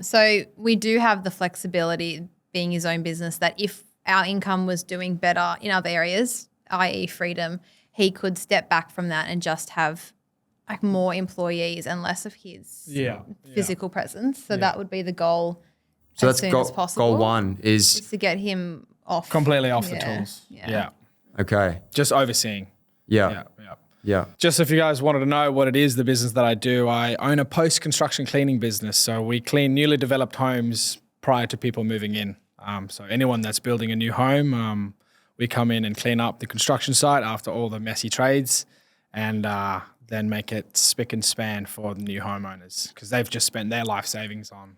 So we do have the flexibility, being his own business, that if our income was doing better in other areas, i.e. freedom, he could step back from that and just have like more employees and less of his physical presence. So that would be the goal. So as soon as possible. Goal one is to get him completely off the tools. Yeah. Okay. Just overseeing. Yeah. Just if you guys wanted to know what it is, the business that I do, I own a post-construction cleaning business. So we clean newly developed homes prior to people moving in. So anyone that's building a new home, we come in and clean up the construction site after all the messy trades and then make it spick and span for the new homeowners because they've just spent their life savings on,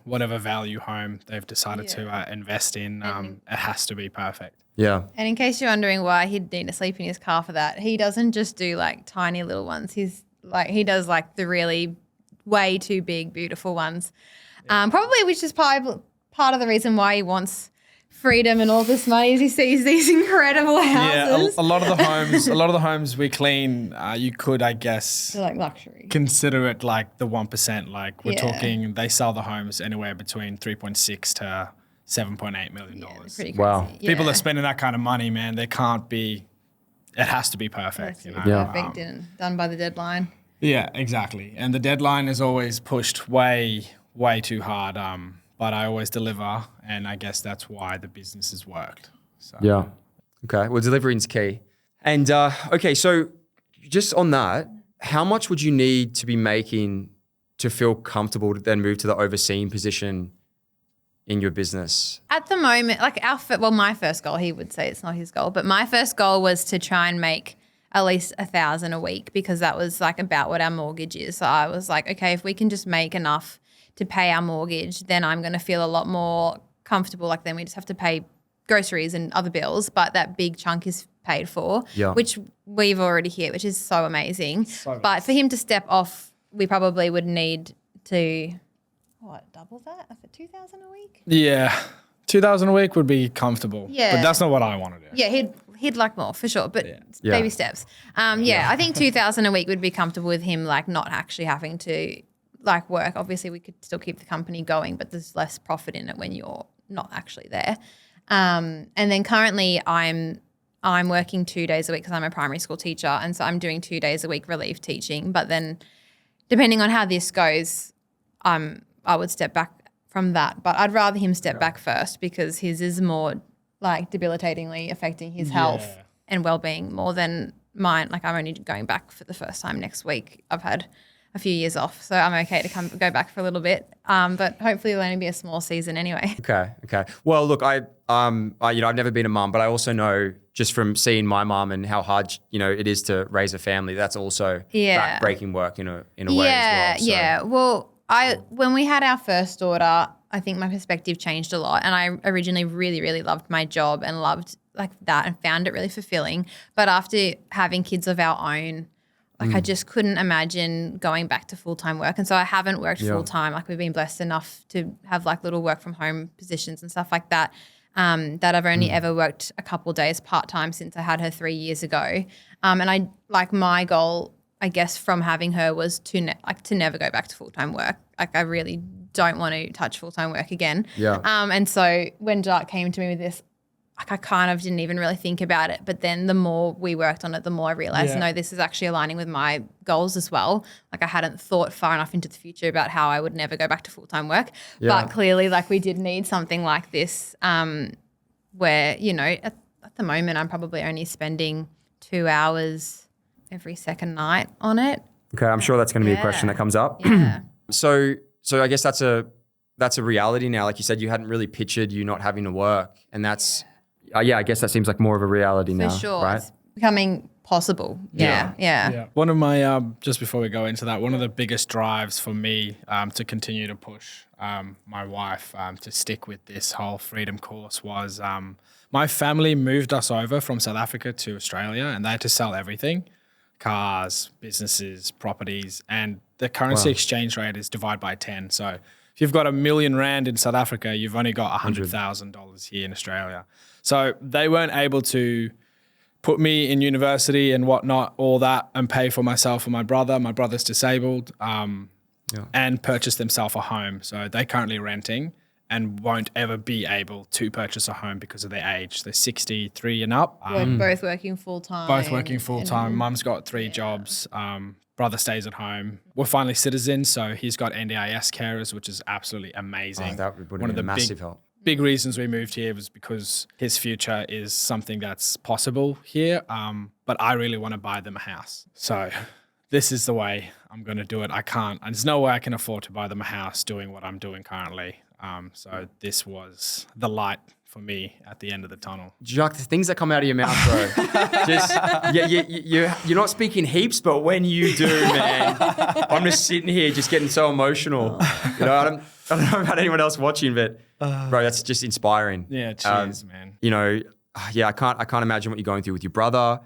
whatever value home they've decided to invest in. It has to be perfect. Yeah. And in case you're wondering why he'd need to sleep in his car for that, he doesn't just do like tiny little ones. He does like the really way too big, beautiful ones. Probably, which is part of the reason why he wants freedom and all this money is he sees these incredible houses. Yeah, a lot of the homes we clean, you could, I guess, they're like luxury. Consider it like the 1%. Like we're talking, they sell the homes anywhere between 3.6 to $7.8 million. Pretty crazy. Wow. Yeah. People are spending that kind of money, man. They can't be. It has to be perfect. Perfect and done by the deadline. Yeah, exactly. And the deadline is always pushed way, way too hard. But I always deliver, and I guess that's why the business has worked. So. Yeah. Okay. Well, delivering's key. And so just on that, how much would you need to be making to feel comfortable to then move to the overseeing position in your business? At the moment, like my first goal, he would say it's not his goal, but my first goal was to try and make at least $1,000 a week because that was like about what our mortgage is. So I was like, okay, if we can just make enough to pay our mortgage, then I'm going to feel a lot more comfortable. Like then we just have to pay groceries and other bills, but that big chunk is paid for, which we've already hit, which is so amazing. But for him to step off, we probably would need to double that? Is it 2,000 a week? Yeah. 2,000 a week would be comfortable. Yeah. But that's not what I want to do. Yeah, he'd like more for sure, but baby steps. I think 2,000 a week would be comfortable with him, like not actually having to like work. Obviously, we could still keep the company going, but there's less profit in it when you're not actually there. And then currently, I'm working 2 days a week because I'm a primary school teacher, and so I'm doing 2 days a week relief teaching. But then, depending on how this goes, I would step back from that. But I'd rather him step back first because his is more like debilitatingly affecting his health and well-being more than mine. Like I'm only going back for the first time next week. I've had a few years off, so I'm okay to go back for a little bit. But hopefully it'll only be a small season anyway. Okay. Well, look, I've never been a mum, but I also know just from seeing my mum and how hard it is to raise a family. That's also back-breaking work in a way as well. So. Yeah. Well, when we had our first daughter, I think my perspective changed a lot, and I originally really, really loved my job and loved like that and found it really fulfilling. But after having kids of our own, like I just couldn't imagine going back to full-time work. And so I haven't worked full-time. Like we've been blessed enough to have like little work from home positions and stuff like that, that I've only ever worked a couple of days part-time since I had her 3 years ago. And I like my goal, I guess, from having her was to never go back to full-time work. Like I really don't want to touch full-time work again. Yeah. And so when Jacques came to me with this, like I kind of didn't even really think about it. But then the more we worked on it, the more I realized, no, this is actually aligning with my goals as well. Like I hadn't thought far enough into the future about how I would never go back to full-time work. Yeah. But clearly like we did need something like this where, at the moment I'm probably only spending 2 hours every second night on it. Okay, I'm sure that's going to be a question that comes up. Yeah. So I guess that's a reality now. Like you said, you hadn't really pictured you not having to work, and that's I guess that seems like more of a reality now. For sure, right? It's becoming possible. Yeah. One of my just before we go into that, one of the biggest drives for me to continue to push my wife to stick with this whole freedom course was my family moved us over from South Africa to Australia, and they had to sell everything. Cars, businesses, properties, and the currency exchange rate is divided by 10. So if you've got R1 million in South Africa, you've only got $100,000 here in Australia. So they weren't able to put me in university and whatnot, all that, and pay for myself and my brother. My brother's disabled, and purchase themselves a home. So they're currently renting and won't ever be able to purchase a home because of their age. They're 63 and up. Both working full-time. Both working full-time. Mum's got 3 jobs. Brother stays at home. We're finally citizens, so he's got NDIS carers, which is absolutely amazing. Oh, that would be a massive help. Big reasons we moved here was because his future is something that's possible here, but I really want to buy them a house. So this is the way I'm going to do it. There's no way I can afford to buy them a house doing what I'm doing currently. So this was the light for me at the end of the tunnel. Jacques, the things that come out of your mouth, bro. You're not speaking heaps, but when you do, man, I'm just sitting here just getting so emotional. I don't know about anyone else watching, but bro, that's just inspiring. Yeah, cheers, man. I can't imagine what you're going through with your brother,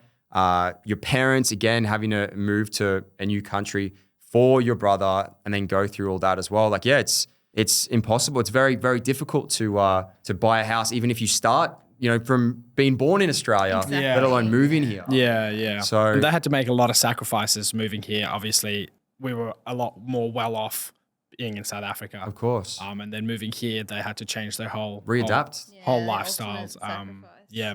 your parents, again, having to move to a new country for your brother and then go through all that as well. Like, it's impossible. It's very, very difficult to buy a house, even if you start, from being born in Australia, let alone moving here. Yeah. So and they had to make a lot of sacrifices moving here. Obviously, we were a lot more well off being in South Africa. Of course. And then moving here, they had to change their whole readapt whole lifestyles.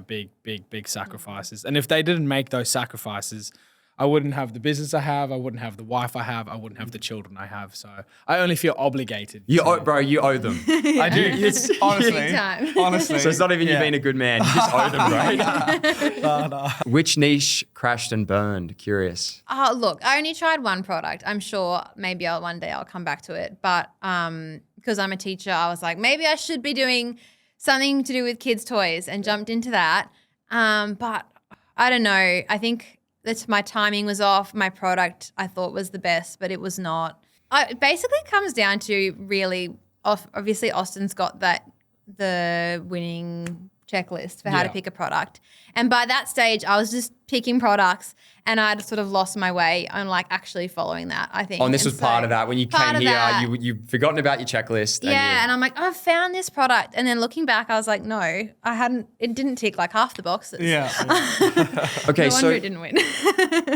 Big sacrifices. And if they didn't make those sacrifices, I wouldn't have the business I have. I wouldn't have the wife I have. I wouldn't have the children I have. So I only feel obligated. You owe them. I do. It's honestly. So it's not even you being a good man. You just owe them, right? No. Which niche crashed and burned? Curious. Look, I only tried one product. I'm sure maybe one day I'll come back to it. But because I'm a teacher, I was like, maybe I should be doing something to do with kids' toys and jumped into that. But I don't know. I think my timing was off. My product I thought was the best, but it was not. It basically comes down to really, obviously Austin's got the winning checklist for how to pick a product. And by that stage, I was just picking products, and I'd sort of lost my way on like actually following that, I think. Oh, and this was part of that. When you came here, you'd forgotten about your checklist. Yeah, and I'm like, I've found this product. And then looking back, I was like, no, I hadn't. It didn't tick like half the boxes. Yeah. Okay, no wonder it didn't win.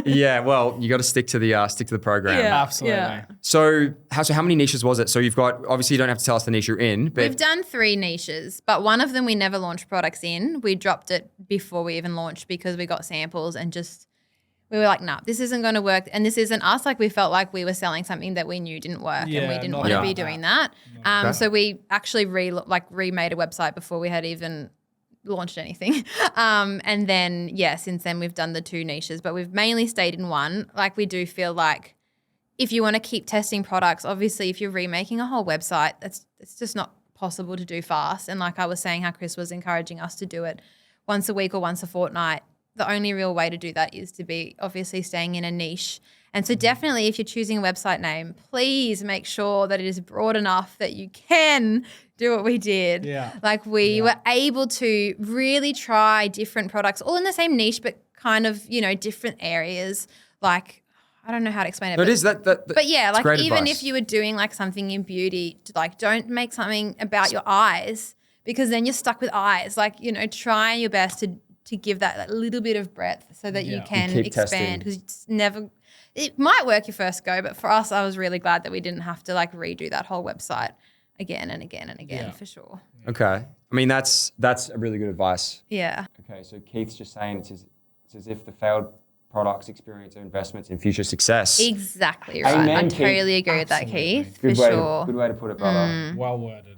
Yeah, well, you got to stick to the program. Yeah. Absolutely. Yeah. So how many niches was it? So you've got, obviously you don't have to tell us the niche you're in, but We've done 3 niches, but one of them we never launched products in. We dropped it before we even launched because we got samples and just we were like, nah, this isn't going to work, and this isn't us. Like we felt like we were selling something that we knew didn't work, and we didn't want to be doing that. So we actually remade a website before we had even launched anything. And then since then we've done the 2 niches, but we've mainly stayed in one. Like we do feel like if you want to keep testing products, obviously if you're remaking a whole website, it's just not possible to do fast. And like I was saying, how Chris was encouraging us to do it once a week or once a fortnight. The only real way to do that is to be obviously staying in a niche. And so definitely if you're choosing a website name, please make sure that it is broad enough that you can do what we did. Yeah. Like we were able to really try different products all in the same niche, but kind of, different areas. Like, I don't know how to explain it. No, it is that. But yeah, like even advice. if you were doing like something in beauty, like don't make something about your eyes because then you're stuck with eyes. Like, try your best to give that little bit of breadth so that you can expand, because it might work your first go, but for us, I was really glad that we didn't have to like redo that whole website again and again and again for sure. Okay. I mean, that's a really good advice. Yeah. Okay, so Keith's just saying it's as if the failed products experience or investments in future success. Exactly right. Amen, I Keith. totally agree with that, Keith, Good for way sure. Good way to put it, brother. Well worded.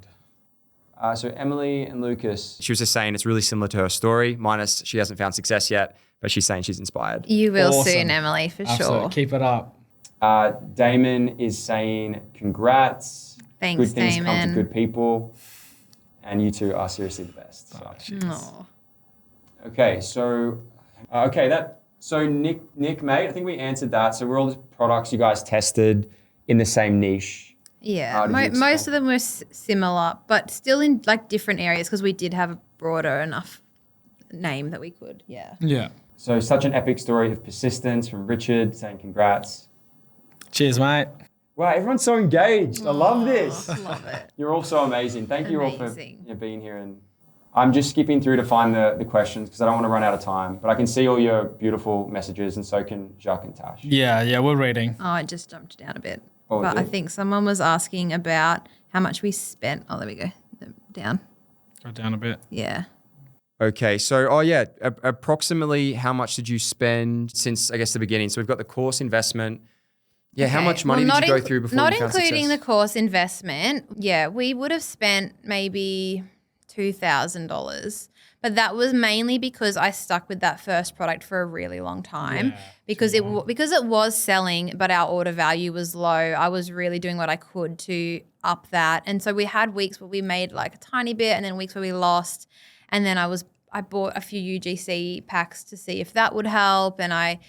So Emily and Lucas, she was just saying it's really similar to her story, minus she hasn't found success yet, but she's saying she's inspired. You will Awesome. soon, Emily, for Absolutely. sure. Keep it up. Damon is saying congrats. Thanks, good things come Damon. to good people. And you two are seriously the best. So. Aw. Okay, so Nick, mate, I think we answered that. So were all the products you guys tested in the same niche? Yeah, most of them were similar, but still in like different areas because we did have a broader enough name that we could. Yeah. Yeah. So such an epic story of persistence from Richard saying congrats. Cheers, mate. Wow, everyone's so engaged. I love this. Love it. You're all so amazing. Thank you all for Amazing. being here. And I'm just skipping through to find the questions because I don't want to run out of time. But I can see all your beautiful messages, and so can Jacques and Tash. Yeah, we're reading. Oh, I just jumped down a bit. Oh, but it I did? think someone was asking about how much we spent. Oh, there we go. Down. Go down a bit. Yeah. Okay, so approximately how much did you spend since I guess the beginning? So we've got the course investment. Yeah, how Okay. much money Well, did you go through before Not you found including success? the course investment. Yeah, we would have spent maybe $2,000. But that was mainly because I stuck with that first product for a really long time because it was selling, but our order value was low. I was really doing what I could to up that. And so we had weeks where we made like a tiny bit and then weeks where we lost. And then I bought a few UGC packs to see if that would help, and I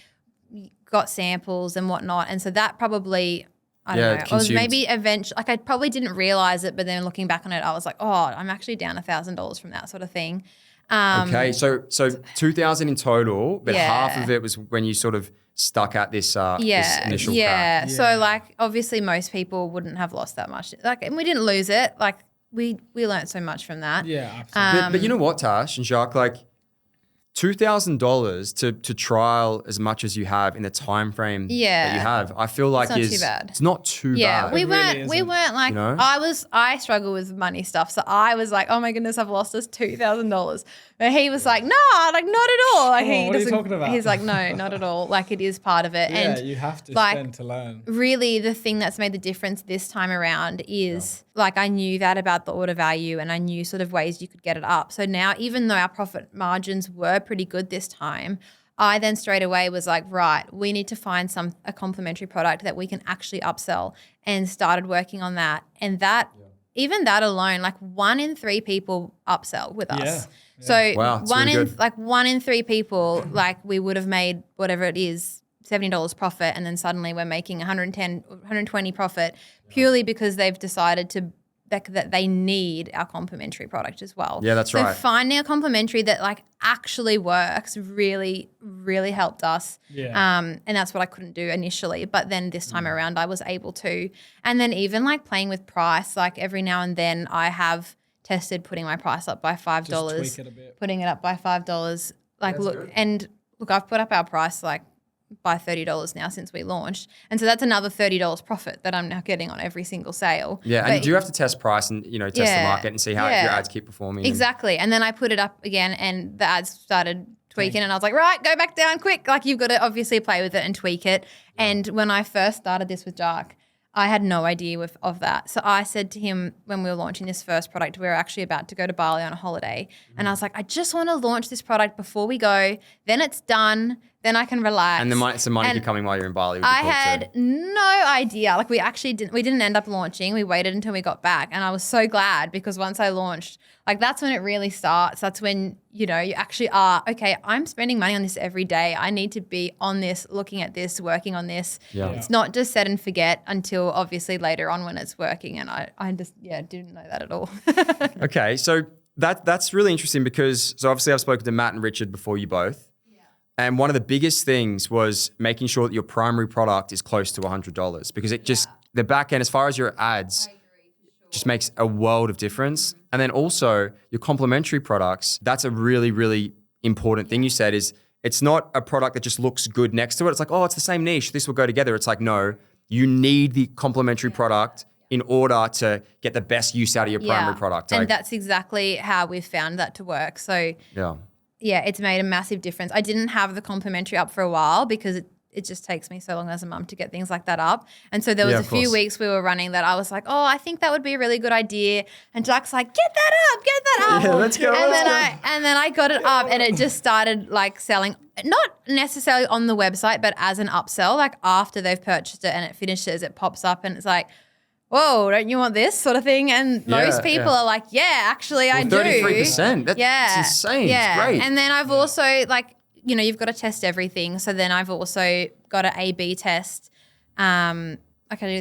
got samples and whatnot. And so that probably, I don't know, it was maybe eventually, like I probably didn't realize it, but then looking back on it, I was like, oh, I'm actually down $1,000 from that sort of thing. Okay, so 2,000 in total, but half of it was when you sort of stuck at this this initial crack. So like obviously most people wouldn't have lost that much. Like, and we didn't lose it. Like we learned so much from that. Yeah, absolutely. But you know what, Tash and Jacques, like $2,000 to trial as much as you have in the time frame that you have, I feel like not too bad. It's not too Yeah, bad. we really weren't like, You know? I struggle with money stuff. So I was like, oh my goodness, I've lost us $2,000. But he was like, no, like not at all. Like Oh, what are you talking about? He's like, no, not at all. Like it is part of it. Yeah, And you have to like, spend to learn. really the thing that's made the difference this time around is like I knew that about the order value and I knew sort of ways you could get it up. So now even though our profit margins were pretty good this time, I then straight away was like, right, we need to find a complementary product that we can actually upsell, and started working on that. And that even that alone, like 1 in 3 people upsell with us. Yeah. So Wow, that's one really in good. like 1 in 3 people, like we would have made whatever it is, $70 profit, and then suddenly we're making 110, 120 profit purely because they've decided to that they need our complementary product as well. Yeah, that's right. So finding a complementary that like actually works really, really helped us. Yeah. And that's what I couldn't do initially. But then this time around I was able to. And then even like playing with price, like every now and then I have tested putting my price up by $5. Just tweak it a bit. Putting it up by $5. Like That's look, good. and look, I've put up our price like by $30 now since we launched. And so that's another $30 profit that I'm now getting on every single sale. Yeah, But and you do have to test price and, test the Yeah, market and see how yeah. your ads keep performing. Exactly. And then I put it up again and the ads started tweaking and I was like, right, go back down quick. Like you've got to obviously play with it and tweak it. Yeah. And when I first started this with Jacques, I had no idea of that. So I said to him when we were launching this first product, we were actually about to go to Bali on a holiday. And I was like, I just want to launch this product before we go. Then it's done. Then I can relax. And some money could be coming while you're in Bali. Would be I cool had too. no idea. Like we didn't end up launching. We waited until we got back. And I was so glad because once I launched, like that's when it really starts. That's when, you actually are, okay, I'm spending money on this every day. I need to be on this, looking at this, working on this. Yeah. It's not just set and forget until obviously later on when it's working. And I just, didn't know that at all. Okay, so that's really interesting because obviously I've spoken to Matt and Richard before you both. And one of the biggest things was making sure that your primary product is close to $100 because it just, the back end, as far as your ads, just makes a world of difference. And then also your complementary products, that's a really, really important thing you said is it's not a product that just looks good next to it. It's like, oh, it's the same niche. This will go together. It's like, no, you need the complementary product in order to get the best use out of your primary product. And that's exactly how we've found that to work. So yeah, it's made a massive difference. I didn't have the complimentary up for a while because it just takes me so long as a mum to get things like that up. And so there was a few weeks we were running that I was like, oh, I think that would be a really good idea. And Jack's like, get that up. Yeah, let's go. And then I got it up and it just started like selling, not necessarily on the website, but as an upsell. Like after they've purchased it and it finishes, it pops up and it's like, whoa, don't you want this sort of thing? And most people are like, yeah, actually I do. 33%. That's insane. Yeah. It's great. And then I've also like, you've got to test everything. So then I've also got an A/B test. Okay,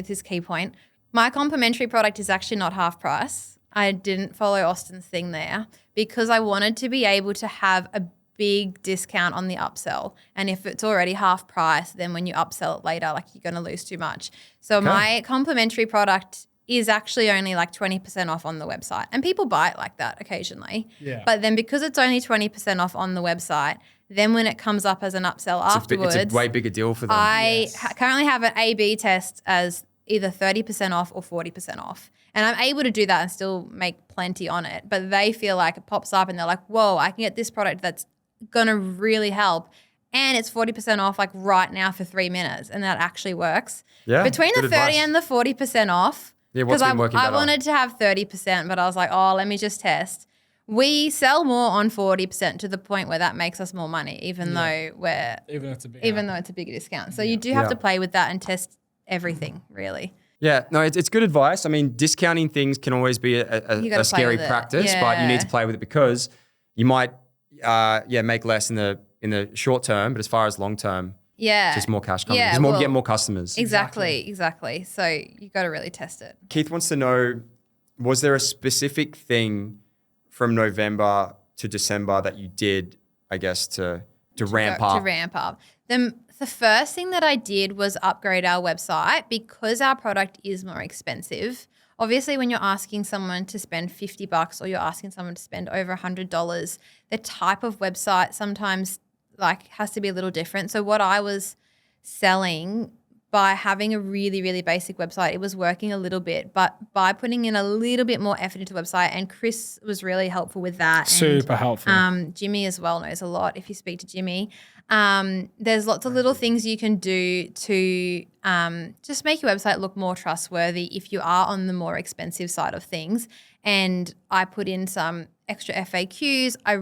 this key point. My complimentary product is actually not half price. I didn't follow Austin's thing there because I wanted to be able to have a big discount on the upsell. And if it's already half price, then when you upsell it later, like you're going to lose too much. So my complimentary product is actually only like 20% off on the website. And people buy it like that occasionally. Yeah. But then because it's only 20% off on the website, then when it comes up as an upsell afterwards. It's a way bigger deal for them. I currently have an A/B test as either 30% off or 40% off. And I'm able to do that and still make plenty on it. But they feel like it pops up and they're like, whoa, I can get this product that's going to really help. And it's 40% off like right now for 3 minutes. And that actually works. Yeah. Between the 30 advice. and the 40% off. Yeah, what's been working I better? wanted to have 30%, but I was like, oh, let me just test. We sell more on 40% to the point where that makes us more money, even though it's a bigger discount. So you do have to play with that and test everything, really. Yeah, no, it's good advice. I mean, discounting things can always be a scary practice, but you need to play with it because you might, make less in the short term, but as far as long term, just more cash coming. Get more customers. Exactly. So you got to really test it. Keith wants to know, was there a specific thing from November to December that you did, I guess, to ramp up? To ramp up. The first thing that I did was upgrade our website because our product is more expensive. Obviously, when you're asking someone to spend $50 or you're asking someone to spend over $100, the type of website sometimes has to be a little different. So what I was selling by having a really, really basic website, it was working a little bit, but by putting in a little bit more effort into the website, and Chris was really helpful with that. Super helpful. Jimmy as well knows a lot if you speak to Jimmy. There's lots of little things you can do to just make your website look more trustworthy if you are on the more expensive side of things. And I put in some extra FAQs. I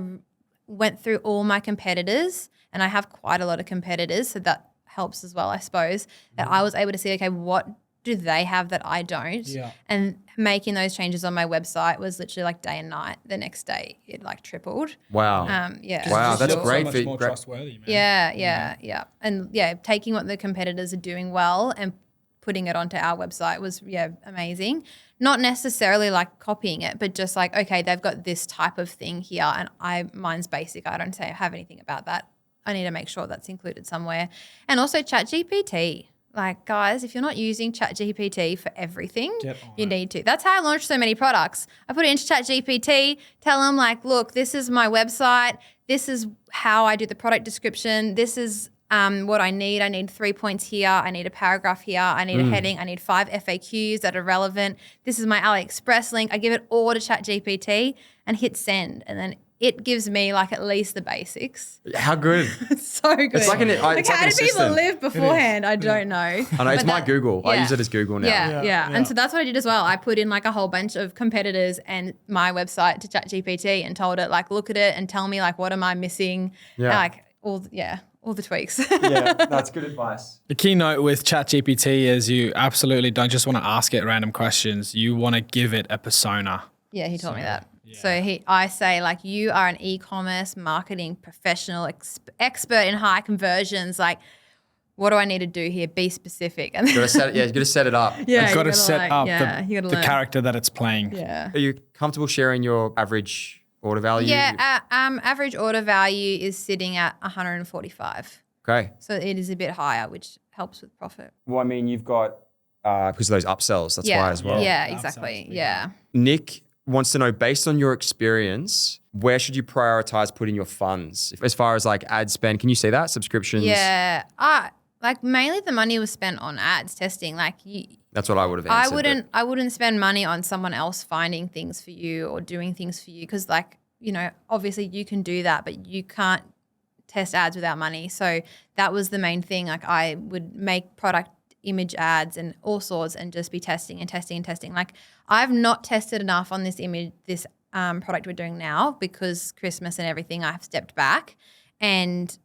went through all my competitors, and I have quite a lot of competitors, so that helps as well, I suppose, that I was able to see, okay, what do they have that I don't? Yeah. And making those changes on my website was literally like day and night. The next day it tripled. Wow. Wow, that's great. So much more trustworthy, man. Yeah. And taking what the competitors are doing well and putting it onto our website was amazing. Not necessarily like copying it, but just like, okay, they've got this type of thing here and mine's basic. I don't have anything about that. I need to make sure that's included somewhere. And also ChatGPT. Like, guys, if you're not using ChatGPT for everything, you need to. That's how I launched so many products. I put it into ChatGPT, tell them like, look, this is my website. This is how I do the product description. This is what I need. I need 3 points here. I need a paragraph here. I need a heading. I need 5 FAQs that are relevant. This is my AliExpress link. I give it all to ChatGPT and hit send. And then it gives me like at least the basics. How good. It's so good. It's like how do people live beforehand? I don't know. I know, it's my Google. I use it as Google now. Yeah. And so that's what I did as well. I put in like a whole bunch of competitors and my website to ChatGPT and told it like, look at it and tell me like, what am I missing? Yeah. Like all the tweaks. Yeah, that's good advice. The keynote with ChatGPT is you absolutely don't just want to ask it random questions. You want to give it a persona. Yeah, he told me that. Yeah. So I say like, you are an e-commerce marketing professional, expert in high conversions. Like, what do I need to do here? Be specific. And you got to set it up. Yeah, you've got to set up the character that it's playing. Yeah. Are you comfortable sharing your average order value? Yeah, average order value is sitting at 145. Okay. So it is a bit higher, which helps with profit. Well, I mean, you've got because of those upsells. That's why as well. Yeah, exactly. Yeah. Nick wants to know, based on your experience, where should you prioritize putting your funds as far as like ad spend? Can you see that? Subscriptions? Yeah. Like mainly the money was spent on ads testing. Like that's what I would have answered. I wouldn't spend money on someone else finding things for you or doing things for you because like, you know, obviously you can do that, but you can't test ads without money. So that was the main thing. Like I would make product image ads and all sorts and just be testing and testing and testing. Like I've not tested enough on this product we're doing now because Christmas and everything, I've stepped back and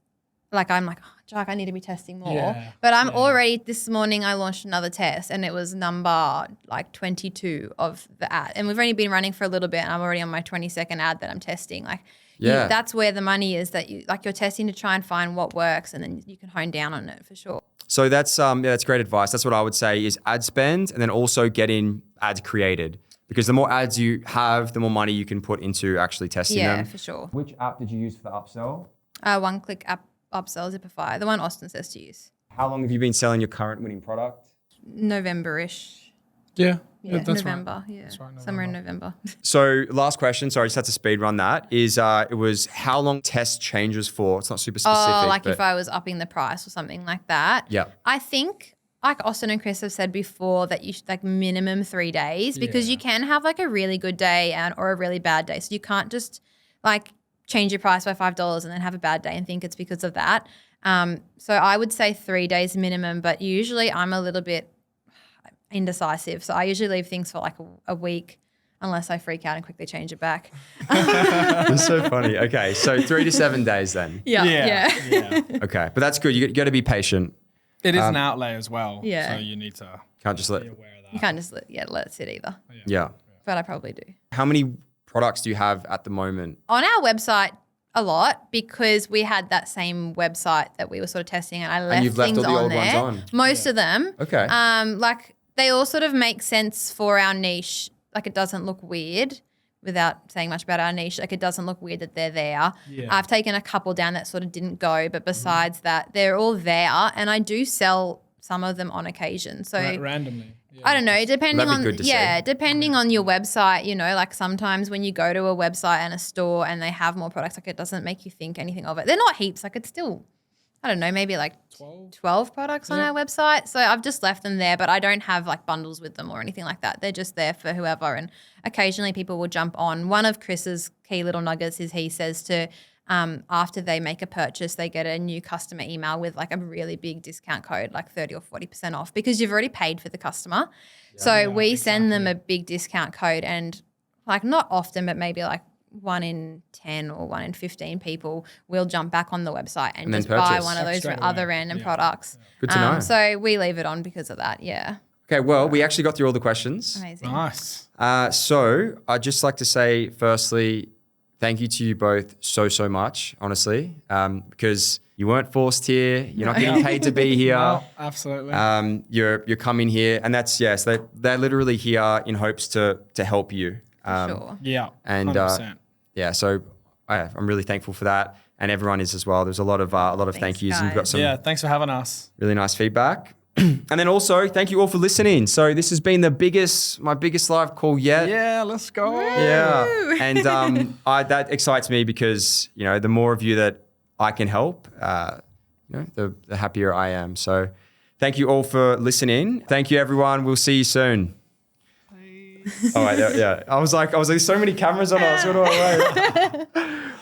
like I'm like, oh, Jacques, I need to be testing more. Yeah, but I'm already, this morning I launched another test and it was number like 22 of the ad. And we've only been running for a little bit and I'm already on my 22nd ad that I'm testing. Like that's where the money is, that you're testing to try and find what works and then you can hone down on it for sure. So that's great advice. That's what I would say is ad spend and then also getting ads created. Because the more ads you have, the more money you can put into actually testing them. Yeah, for sure. Which app did you use for the upsell? One-click app upsell, Zipify, the one Austin says to use. How long have you been selling your current winning product? November-ish. Yeah, that's November. Right. Yeah, that's right, somewhere in November. So last question, sorry, I just had to speed run that, is it was how long test changes for? It's not super specific. Oh, like if I was upping the price or something like that. Yeah. I think like Austin and Chris have said before that you should like minimum 3 days because you can have like a really good day or a really bad day. So you can't just like change your price by $5 and then have a bad day and think it's because of that. So I would say 3 days minimum, but usually I'm a little bit indecisive. So I usually leave things for like a week unless I freak out and quickly change it back. That's so funny. Okay, so 3 to 7 days then. Yeah. Okay, but that's good. You got to be patient. It is an outlay as well. Yeah. So you need to can't just let be aware of that. You can't just let it sit either. Yeah. But I probably do. How many products do you have at the moment? On our website, a lot, because we had that same website that we were sort of testing and I left you've left things all the on old there. ones on? Most of them. Okay. Like they all sort of make sense for our niche. Like it doesn't look weird without saying much about our niche. Like it doesn't look weird that they're there. Yeah. I've taken a couple down that sort of didn't go, but besides that, they're all there and I do sell some of them on occasion. So randomly. Yeah. I don't know, depending on see. depending on your website, you know, like sometimes when you go to a website and a store and they have more products, like it doesn't make you think anything of it. They're not heaps, like it's still, I don't know, maybe like 12 products on our website. So I've just left them there, but I don't have like bundles with them or anything like that. They're just there for whoever. And occasionally people will jump on. One of Chris's key little nuggets is he says to after they make a purchase, they get a new customer email with like a really big discount code, like 30 or 40% off because you've already paid for the customer. So we send them a big discount code and like not often, but maybe like 1 in 10 or 1 in 15 people will jump back on the website and just buy one of those other random products. Good to know. So we leave it on because of that. Yeah. Okay. Well, we actually got through all the questions. Amazing. Nice. So I'd just like to say, firstly, thank you to you both so much, honestly, because You weren't forced here. You're not getting paid to be here. No, absolutely. You're coming here, and that's they're literally here in hopes to help you. Sure. Yeah. And 100%. So I'm really thankful for that, and everyone is as well. There's a lot of thank yous, and we've got some thanks for having us. really nice feedback. And then also thank you all for listening. So this has been my biggest live call yet. Yeah, let's go. Yeah, and that excites me because the more of you that I can help, the happier I am. So thank you all for listening. Thank you, everyone. We'll see you soon. All right, yeah. I was like, so many cameras on us. What do I write?